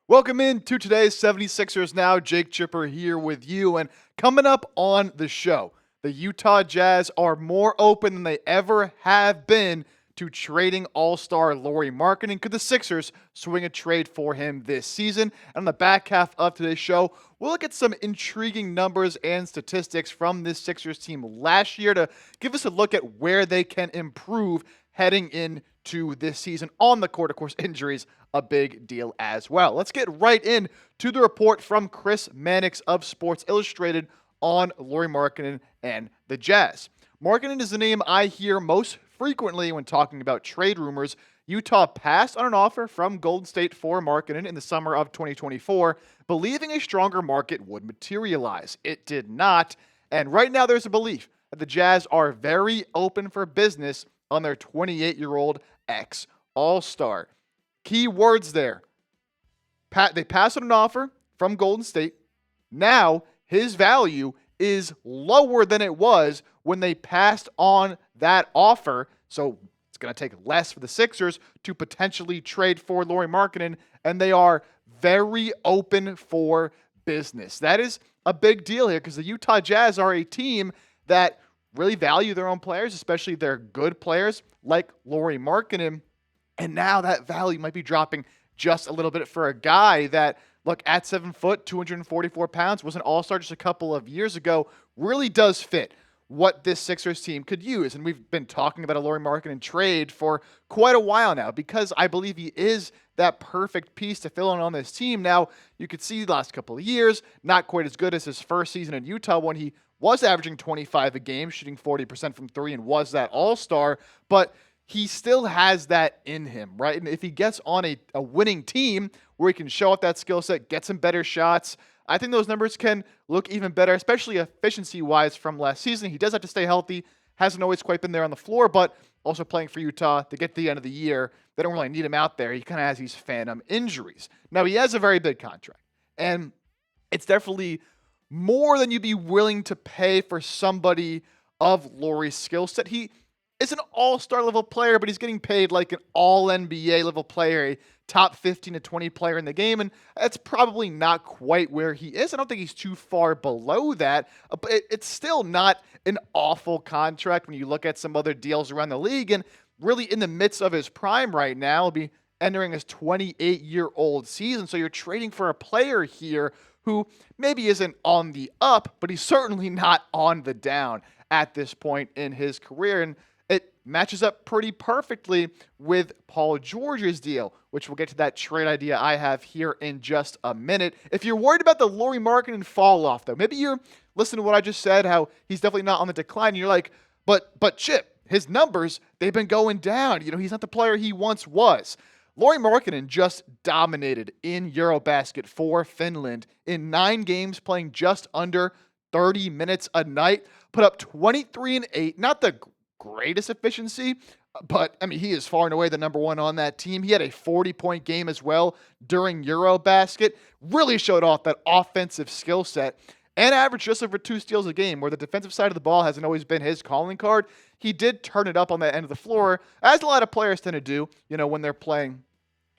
Welcome in to today's 76ers Now. Jake Chipper here with you. And coming up on the show, the Utah Jazz are more open than they ever have been to trading all-star Lauri Markkanen. Could the Sixers swing a trade for him this season? And on the back half of today's show, we'll look at some intriguing numbers and statistics from this Sixers team last year to give us a look at where they can improve heading into this season on the court. Of course, injuries a big deal as well. Let's get right in to the report from Chris Mannix of Sports Illustrated on Lauri Markkanen and the Jazz. Markkanen is the name I hear most frequently when talking about trade rumors. Utah passed on an offer from Golden State for Markkanen in the summer of 2024, believing a stronger market would materialize. It did not, and right now there's a belief that the Jazz are very open for business on their 28-year-old ex-All-Star. Key words there. They passed on an offer from Golden State. Now his value is lower than it was when they passed on that offer. So it's going to take less for the Sixers to potentially trade for Lauri Markkanen, and they are very open for business. That is a big deal here because the Utah Jazz are a team that really value their own players, especially their good players like Lauri Markkanen. And now that value might be dropping just a little bit for a guy that, look, at 7 foot, 244 pounds, was an all-star just a couple of years ago, really does fit what this Sixers team could use. And we've been talking about a Lauri Markkanen trade for quite a while now because I believe he is that perfect piece to fill in on this team. Now, you could see the last couple of years, not quite as good as his first season in Utah when he was averaging 25 a game, shooting 40% from three, and was that all-star. But he still has that in him, right? And if he gets on a winning team where he can show off that skill set, get some better shots, I think those numbers can look even better, especially efficiency-wise from last season. He does have to stay healthy, hasn't always quite been there on the floor, but also playing for Utah to get to the end of the year. They don't really need him out there. He kind of has these phantom injuries. Now, he has a very big contract, and it's definitely more than you'd be willing to pay for somebody of Lauri's skill set. He is an all-star level player, but he's getting paid like an all-NBA level player, a top 15 to 20 player in the game, and that's probably not quite where he is. I don't think he's too far below that, but it's still not an awful contract when you look at some other deals around the league, and really in the midst of his prime right now, he'll be entering his 28-year-old season, so you're trading for a player here who maybe isn't on the up, but he's certainly not on the down at this point in his career, and it matches up pretty perfectly with Paul George's deal, which we'll get to that trade idea I have here in just a minute. If you're worried about the Lauri Markkanen fall off, though, maybe you're listening to what I just said, how he's definitely not on the decline, and you're like, but Chip, his numbers, they've been going down. You know, he's not the player he once was. Lauri Markkanen just dominated in Eurobasket for Finland in 9 games, playing just under 30 minutes a night, put up 23 and 8, not the greatest efficiency, but I mean, he is far and away the number one on that team. He had a 40-point game as well during Eurobasket, really showed off that offensive skill set, and averaged just over 2 steals a game, where the defensive side of the ball hasn't always been his calling card. He did turn it up on that end of the floor, as a lot of players tend to do, you know, when they're playing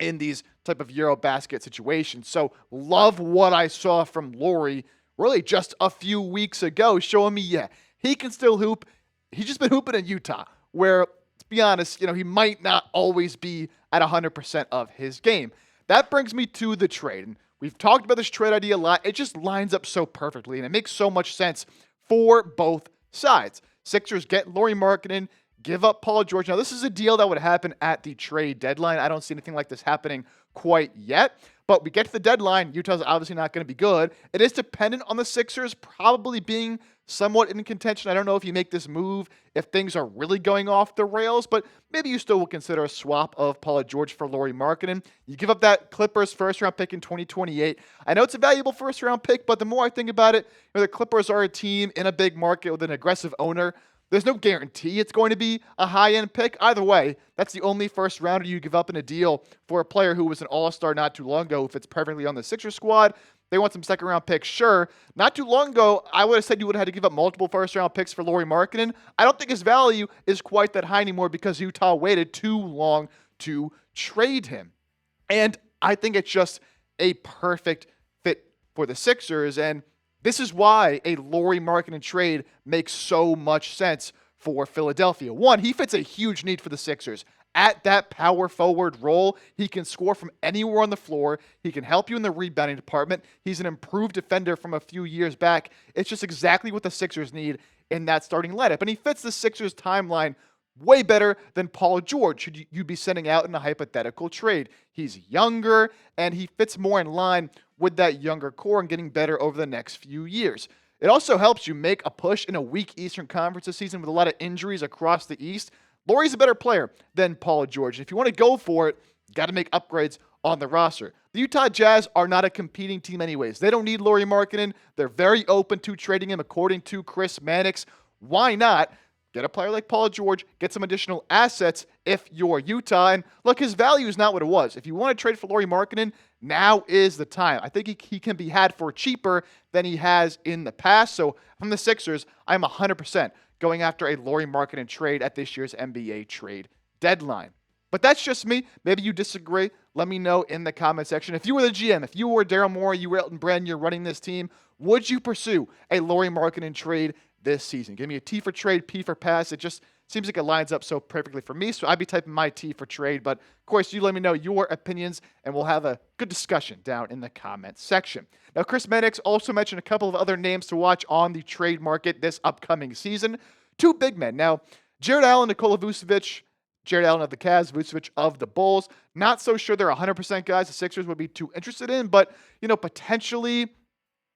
in these type of Eurobasket situations. So love what I saw from Lauri really just a few weeks ago, showing me, yeah, he can still hoop. He's just been hooping in Utah, where, to be honest, you know, he might not always be at 100% of his game. That brings me to the trade. And we've talked about this trade idea a lot. It just lines up so perfectly, and it makes so much sense for both sides. Sixers get Lauri Markkanen, give up Paul George. Now, this is a deal that would happen at the trade deadline. I don't see anything like this happening quite yet. But we get to the deadline. Utah's obviously not going to be good. It is dependent on the Sixers probably being somewhat in contention. I don't know if you make this move if things are really going off the rails, but maybe you still will consider a swap of Paul George for Lauri Markkanen. You give up that Clippers first-round pick in 2028. I know it's a valuable first-round pick, but the more I think about it, you know, the Clippers are a team in a big market with an aggressive owner. There's no guarantee it's going to be a high-end pick. Either way, that's the only first-rounder you give up in a deal for a player who was an all-star not too long ago who fits perfectly on the Sixers squad. They want some second-round picks, sure. Not too long ago, I would have said you would have had to give up multiple first-round picks for Lauri Markkanen. I don't think his value is quite that high anymore because Utah waited too long to trade him. And I think it's just a perfect fit for the Sixers. And this is why a Lauri Markkanen trade makes so much sense for Philadelphia. One, he fits a huge need for the Sixers. At that power forward role, he can score from anywhere on the floor. He can help you in the rebounding department. He's an improved defender from a few years back. It's just exactly what the Sixers need in that starting lineup. And he fits the Sixers timeline way better than Paul George, should you be sending out in a hypothetical trade. He's younger, and he fits more in line with that younger core and getting better over the next few years. It also helps you make a push in a weak Eastern Conference this season with a lot of injuries across the East. Lauri's a better player than Paul George. If you want to go for it, you got to make upgrades on the roster. The Utah Jazz are not a competing team anyways. They don't need Lauri Markkanen. They're very open to trading him, according to Chris Mannix. Why not get a player like Paul George, get some additional assets if you're Utah? And look, his value is not what it was. If you want to trade for Lauri Markkanen, now is the time. I think he can be had for cheaper than he has in the past. So from the Sixers, I'm 100% going after a Lauri Markkanen trade at this year's NBA trade deadline. But that's just me. Maybe you disagree. Let me know in the comment section. If you were the GM, if you were Daryl Morey, you were Elton Brand, you're running this team, would you pursue a Lauri Markkanen trade this season? Give me a T for trade, P for pass. It just seems like it lines up so perfectly for me. So I'd be typing my T for trade. But of course, you let me know your opinions, and we'll have a good discussion down in the comment section. Now, Chris Mannix also mentioned a couple of other names to watch on the trade market this upcoming season. Two big men. Now, Jared Allen, Nikola Vucevic. Jared Allen of the Cavs, Vucevic of the Bulls. Not so sure they're 100% guys the Sixers would be too interested in, but, potentially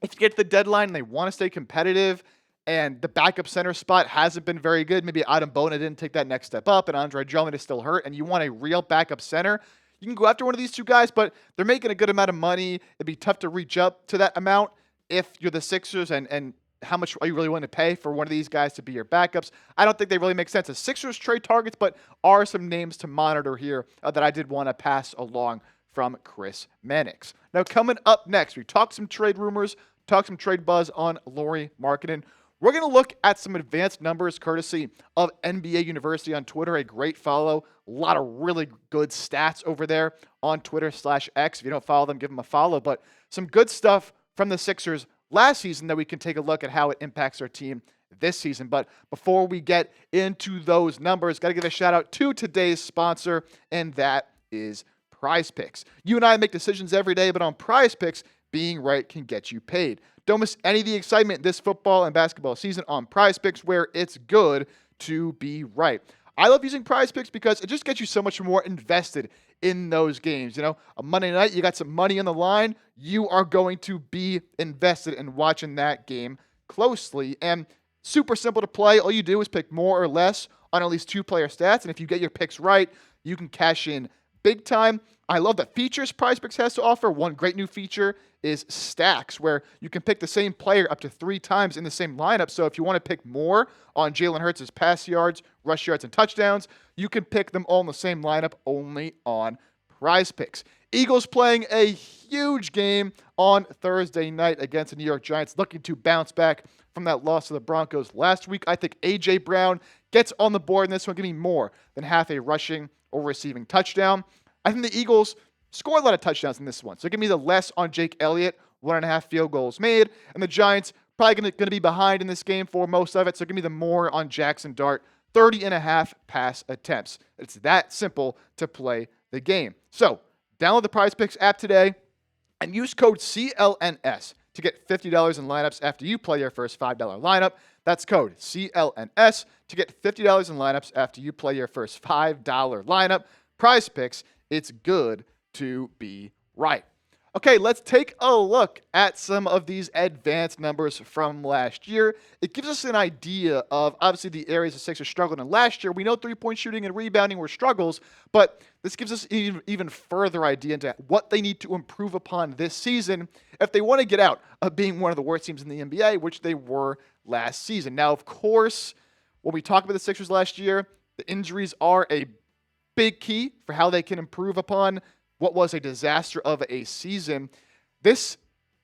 if you get to the deadline and they want to stay competitive and the backup center spot hasn't been very good, maybe Adam Bona didn't take that next step up and Andre Drummond is still hurt, and you want a real backup center, you can go after one of these two guys, but they're making a good amount of money. It'd be tough to reach up to that amount if you're the Sixers, and how much are you really willing to pay for one of these guys to be your backups? I don't think they really make sense as Sixers trade targets, but are some names to monitor here that I did want to pass along from Chris Mannix. Now, coming up next, we talked some trade rumors, talked some trade buzz on Lauri Markkanen. We're going to look at some advanced numbers courtesy of NBA University on Twitter, a great follow. A lot of really good stats over there on Twitter/X. If you don't follow them, give them a follow. But some good stuff from the Sixers last season that we can take a look at how it impacts our team this season. But before we get into those numbers, got to give a shout out to today's sponsor, and that is PrizePicks. You and I make decisions every day, but on PrizePicks, being right can get you paid. Don't miss any of the excitement this football and basketball season on PrizePicks, where it's good to be right. I love using PrizePicks because it just gets you so much more invested in those games. A Monday night, you got some money on the line. You are going to be invested in watching that game closely. And super simple to play. All you do is pick more or less on at least two player stats. And if you get your picks right, you can cash in big time. I love the features PrizePicks has to offer. One great new feature is stacks, where you can pick the same player up to 3 times in the same lineup. So if you want to pick more on Jalen Hurts' pass yards, rush yards, and touchdowns, you can pick them all in the same lineup only on PrizePicks. Eagles playing a huge game on Thursday night against the New York Giants, looking to bounce back from that loss to the Broncos last week. I think A.J. Brown gets on the board in this one, give me more than half a rushing or receiving touchdown. I think the Eagles score a lot of touchdowns in this one. So give me the less on Jake Elliott, 1.5 field goals made. And the Giants probably going to be behind in this game for most of it. So give me the more on Jackson Dart, 30.5 pass attempts. It's that simple to play the game. So download the PrizePicks app today and use code CLNS to get $50 in lineups after you play your first $5 lineup. That's code CLNS to get $50 in lineups after you play your first $5 lineup. PrizePicks, it's good to be right. Okay, let's take a look at some of these advanced numbers from last year. It gives us an idea of, obviously, the areas the Sixers struggled in last year. We know three-point shooting and rebounding were struggles, but this gives us even further idea into what they need to improve upon this season if they want to get out of being one of the worst teams in the NBA, which they were last season. Now, of course, when we talk about the Sixers last year, the injuries are a big key for how they can improve upon what was a disaster of a season. This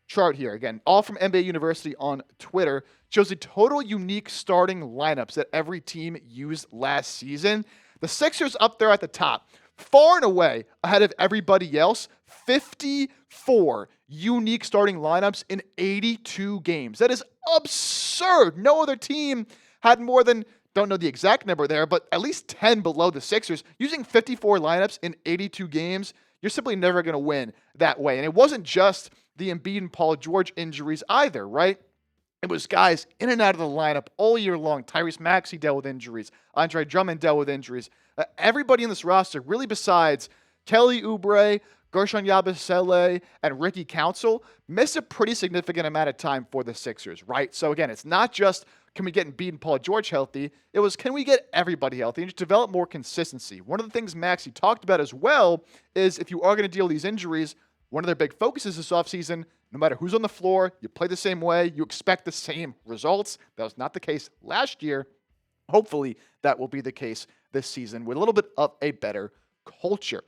chart here, again, all from NBA University on Twitter, shows the total unique starting lineups that every team used last season. The Sixers up there at the top far and away ahead of everybody else. 54 unique starting lineups in 82 games. That is absurd. No other team had more than, don't know the exact number there, but at least 10 below the Sixers. Using 54 lineups in 82 games, you're simply never going to win that way. And it wasn't just the Embiid and Paul George injuries either, right? It was guys in and out of the lineup all year long. Tyrese Maxey dealt with injuries. Andre Drummond dealt with injuries. Everybody in this roster, really besides Kelly Oubre, Gershon Yabusele, and Ricky Council, missed a pretty significant amount of time for the Sixers, right? So again, it's not just can we get Embiid and Paul George healthy? It was, can we get everybody healthy and just develop more consistency? One of the things Maxey talked about as well is if you are going to deal with these injuries, one of their big focuses this offseason, no matter who's on the floor, you play the same way, you expect the same results. That was not the case last year. Hopefully, that will be the case this season with a little bit of a better culture.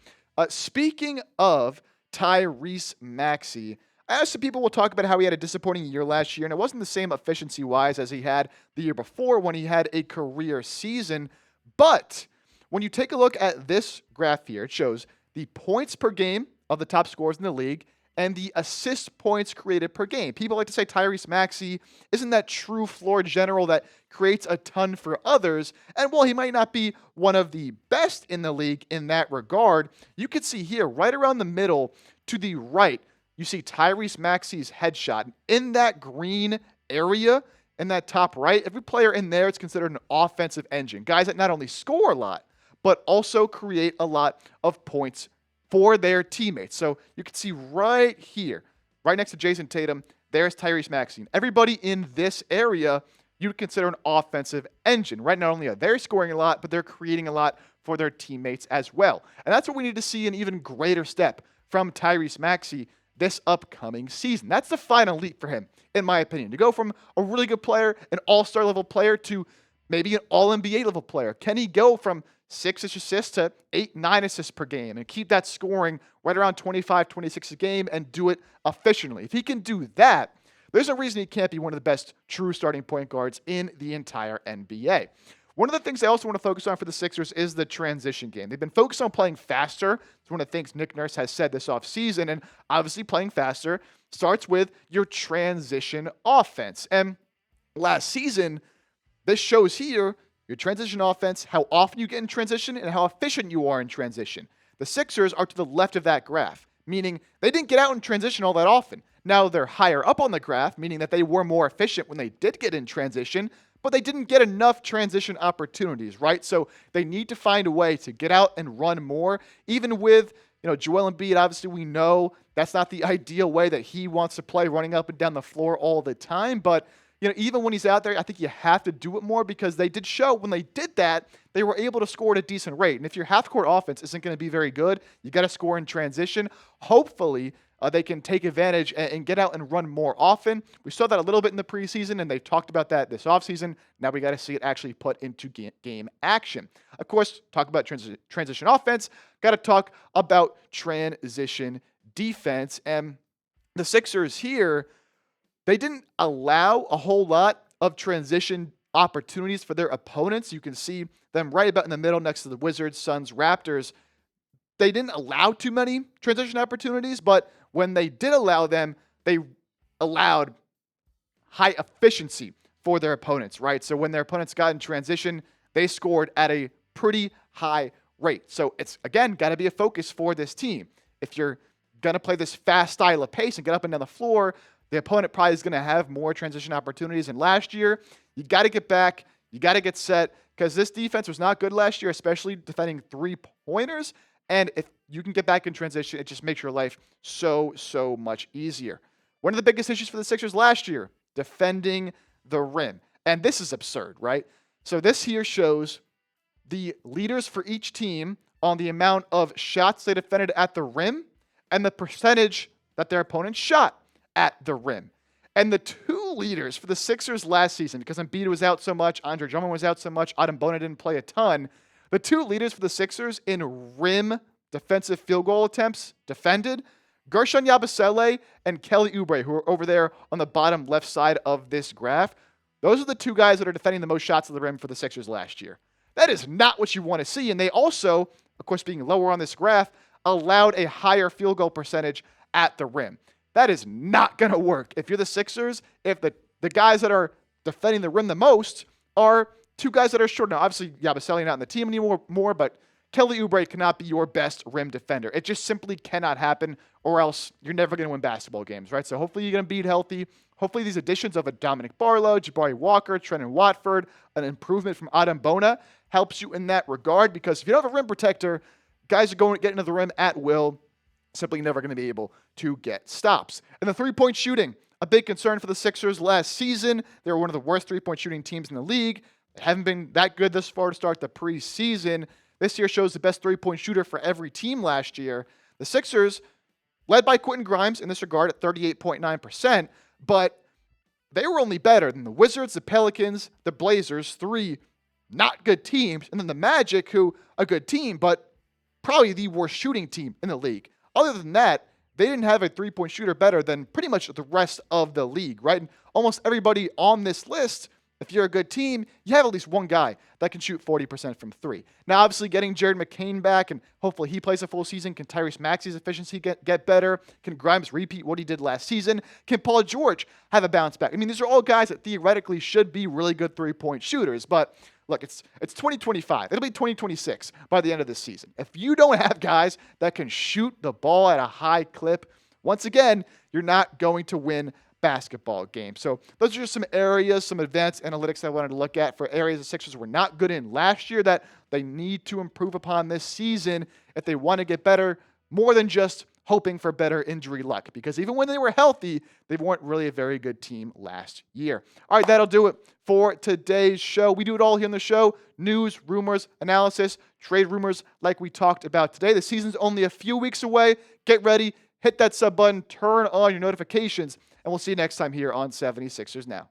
Speaking of Tyrese Maxey, I asked some people will talk about how he had a disappointing year last year, and it wasn't the same efficiency-wise as he had the year before when he had a career season. But when you take a look at this graph here, it shows the points per game of the top scorers in the league and the assist points created per game. People like to say Tyrese Maxey isn't that true floor general that creates a ton for others. And while he might not be one of the best in the league in that regard, you can see here right around the middle to the right, you see Tyrese Maxey's headshot. In that green area, in that top right, every player in there is considered an offensive engine. Guys that not only score a lot, but also create a lot of points for their teammates. So you can see right here, right next to Jason Tatum, there's Tyrese Maxey. Everybody in this area you would consider an offensive engine, right? Not only are they scoring a lot, but they're creating a lot for their teammates as well. And that's what we need to see an even greater step from Tyrese Maxey this upcoming season. That's the final leap for him, in my opinion. To go from a really good player, an all-star level player, to maybe an all-NBA level player. Can he go from 6-ish assists to 8-9 assists per game and keep that scoring right around 25, 26 a game and do it efficiently? If he can do that, there's no reason he can't be one of the best true starting point guards in the entire NBA. One of the things I also want to focus on for the Sixers is the transition game. They've been focused on playing faster. It's one of the things Nick Nurse has said this offseason, and obviously playing faster starts with your transition offense. And last season, this shows here your transition offense, how often you get in transition, and how efficient you are in transition. The Sixers are to the left of that graph, meaning they didn't get out in transition all that often. Now they're higher up on the graph, meaning that they were more efficient when they did get in transition, but they didn't get enough transition opportunities, right? So they need to find a way to get out and run more. Even with, Joel Embiid, obviously we know that's not the ideal way that he wants to play, running up and down the floor all the time, but even when he's out there, I think you have to do it more because they did show when they did that, they were able to score at a decent rate. And if your half-court offense isn't going to be very good, you got to score in transition. Hopefully, they can take advantage and get out and run more often. We saw that a little bit in the preseason, and they've talked about that this offseason. Now we got to see it actually put into game action. Of course, talk about transition offense. Got to talk about transition defense. And the Sixers here, they didn't allow a whole lot of transition opportunities for their opponents. You can see them right about in the middle next to the Wizards, Suns, Raptors. They didn't allow too many transition opportunities, but when they did allow them, they allowed high efficiency for their opponents, right? So when their opponents got in transition, they scored at a pretty high rate. So it's, again, got to be a focus for this team. If you're going to play this fast style of pace and get up and down the floor, the opponent probably is going to have more transition opportunities than last year. You got to get back. You got to get set because this defense was not good last year, especially defending three-pointers. And if you can get back in transition, it just makes your life so much easier. One of the biggest issues for the Sixers last year, defending the rim. And this is absurd, right? So this here shows the leaders for each team on the amount of shots they defended at the rim and the percentage that their opponents shot at the rim. And the two leaders for the Sixers last season, because Embiid was out so much, Andre Drummond was out so much, Adam Bona didn't play a ton, the two leaders for the Sixers in rim defensive field goal attempts defended, Gershon Yabusele and Kelly Oubre, who are over there on the bottom left side of this graph. Those are the two guys that are defending the most shots at the rim for the Sixers last year. That is not what you want to see. And they also of course being lower on this graph, allowed a higher field goal percentage at the rim. That is not going to work. If you're the Sixers, if the guys that are defending the rim the most are two guys that are short. Now, obviously, Yabusele not in the team anymore, but Kelly Oubre cannot be your best rim defender. It just simply cannot happen, or else you're never going to win basketball games, right? So hopefully you're going to be healthy. Hopefully these additions of a Dominic Barlow, Jabari Walker, Trenton Watford, an improvement from Adam Bona helps you in that regard, because if you don't have a rim protector, guys are going to get into the rim at will, simply never going to be able to get stops. And the three-point shooting, a big concern for the Sixers last season. They were one of the worst three-point shooting teams in the league. They haven't been that good this far to start the preseason. This year shows the best three-point shooter for every team last year. The Sixers, led by Quentin Grimes in this regard at 38.9%, but they were only better than the Wizards, the Pelicans, the Blazers, three not good teams, and then the Magic, who a good team, but probably the worst shooting team in the league. Other than that, they didn't have a three-point shooter better than pretty much the rest of the league, right? And almost everybody on this list, if you're a good team, you have at least one guy that can shoot 40% from three. Now, obviously, getting Jared McCain back, and hopefully he plays a full season. Can Tyrese Maxey's efficiency get better? Can Grimes repeat what he did last season? Can Paul George have a bounce back? I mean, these are all guys that theoretically should be really good three-point shooters, but look, it's 2025. It'll be 2026 by the end of this season. If you don't have guys that can shoot the ball at a high clip, once again, you're not going to win basketball games. So those are just some areas, some advanced analytics I wanted to look at for areas the Sixers were not good in last year that they need to improve upon this season if they want to get better, more than just hoping for better injury luck, because even when they were healthy, they weren't really a very good team last year. All right, that'll do it for today's show. We do it all here on the show: news, rumors, analysis, trade rumors like we talked about today. The season's only a few weeks away. Get ready, hit that sub button, turn on your notifications, and we'll see you next time here on 76ers Now.